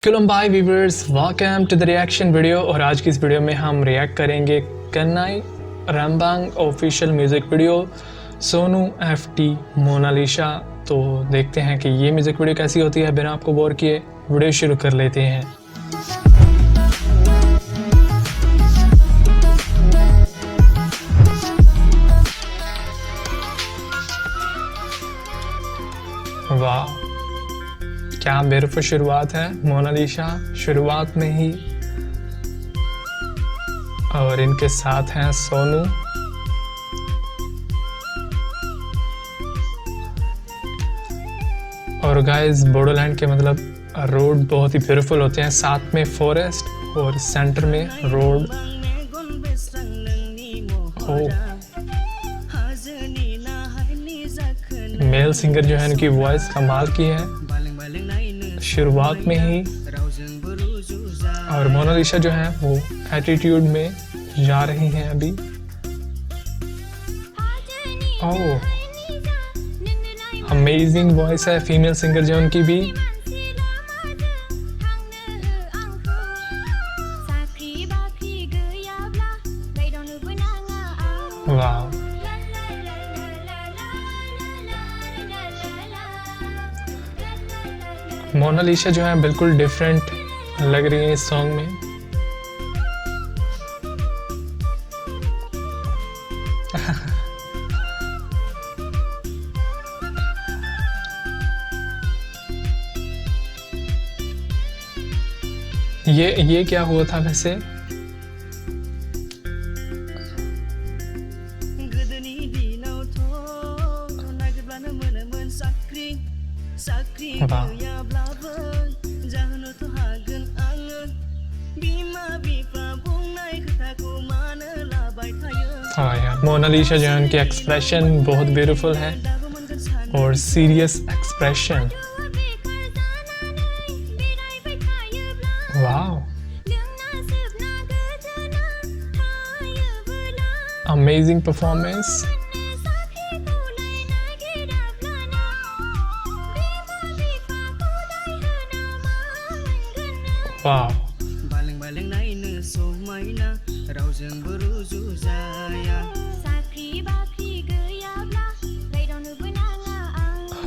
Kulumbai viewers, welcome to the reaction video। और आज की इस वीडियो में हम रिएक्ट करेंगे Kannai Rambang official music video Sonu FT Monalisa. तो देखते हैं कि ये म्यूज़िक वीडियो कैसी होती है। बिना आपको बोर किए वीडियो शुरू कर लेते हैं। वाह, क्या ब्यूटीफुल शुरुआत है मोनालिसा शुरुआत में ही। और इनके साथ हैं सोनू। और गाइस बोडोलैंड के मतलब रोड बहुत ही ब्यूटीफुल होते हैं, साथ में फॉरेस्ट और सेंटर में रोड। मेल सिंगर जो है इनकी वॉइस कमाल की है शुरुआत में ही। और मोनालिसा जो है वो एटीट्यूड में जा रही हैं अभी। ओह, अमेजिंग वॉइस है फीमेल सिंगर जो उनकी भी। वाह, मोनालिसा जो है बिल्कुल डिफरेंट लग रही है इस सॉन्ग में। ये क्या हुआ था वैसे? वाह, हाँ यार, मोनालिसा जो है उनके एक्सप्रेशन बहुत ब्यूटीफुल है और सीरियस एक्सप्रेशन। वाह, अमेजिंग परफॉर्मेंस। वाह,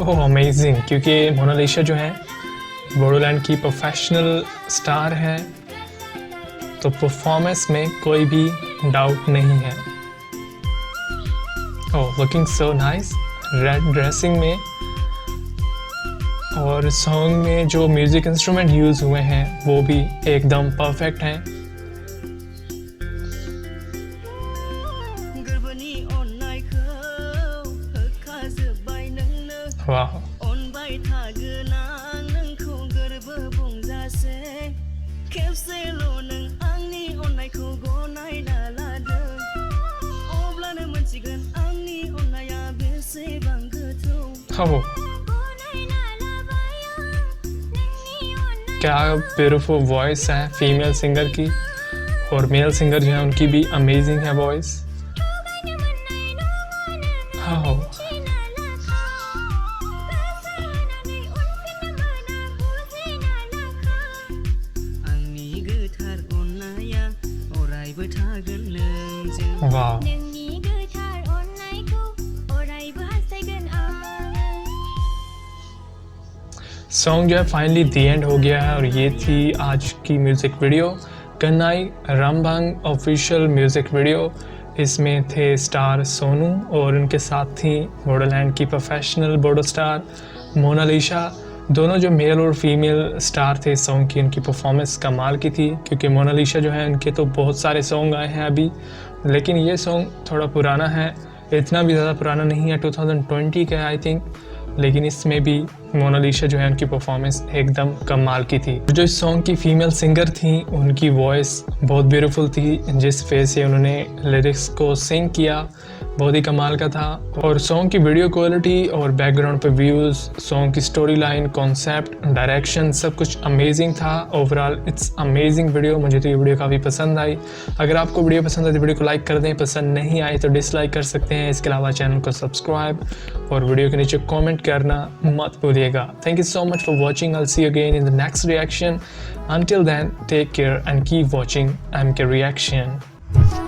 ओह अमेजिंग, क्योंकि मोनालिसा जो है बोडोलैंड की प्रोफेशनल स्टार है, तो परफॉर्मेंस में कोई भी डाउट नहीं है। Oh, looking so nice red dressing में। और सॉन्ग में जो म्यूजिक इंस्ट्रूमेंट यूज हुए हैं वो भी एकदम परफेक्ट हैं। वाह, क्या ब्यूटीफुल वॉइस है फीमेल सिंगर की। और मेल सिंगर जो है उनकी भी अमेजिंग है वॉइस। वाह, सॉन्ग जो है फाइनली दी एंड हो गया है। और ये थी आज की music video Kannai Rambang official music video. इसमें थे स्टार सोनू और उनके साथ थी बोडोलैंड की प्रोफेशनल बोडो स्टार मोनालिसा। दोनों जो मेल और फीमेल स्टार थे सॉन्ग की, उनकी परफॉर्मेंस कमाल की थी। क्योंकि मोनालिसा जो है उनके तो बहुत सारे सॉन्ग आए हैं अभी, लेकिन ये सॉन्ग थोड़ा पुराना है, इतना भी ज़्यादा पुराना नहीं है, 2020 का है आई थिंक। लेकिन इसमें भी मोनालिसा जो है उनकी परफॉर्मेंस एकदम कमाल की थी। जो इस सॉन्ग की फीमेल सिंगर थी उनकी वॉइस बहुत ब्यूटीफुल थी। जिस वे से उन्होंने लिरिक्स को सिंग किया बहुत ही कमाल का था। और सॉन्ग की वीडियो क्वालिटी और बैकग्राउंड पे व्यूज़, सॉन्ग की स्टोरी लाइन, कॉन्सेप्ट, डायरेक्शन, सब कुछ अमेजिंग था। Overall it's amazing video. मुझे तो ये वीडियो काफ़ी पसंद आई। अगर आपको वीडियो पसंद आई तो वीडियो को लाइक कर दें, पसंद नहीं आई तो डिसलाइक कर सकते हैं। इसके अलावा चैनल को सब्सक्राइब और वीडियो के नीचे कॉमेंट करना मत भूलिएगा। Thank you so much for watching. I'll see you again in the next reaction. Until then, take care and keep watching MK Reaction.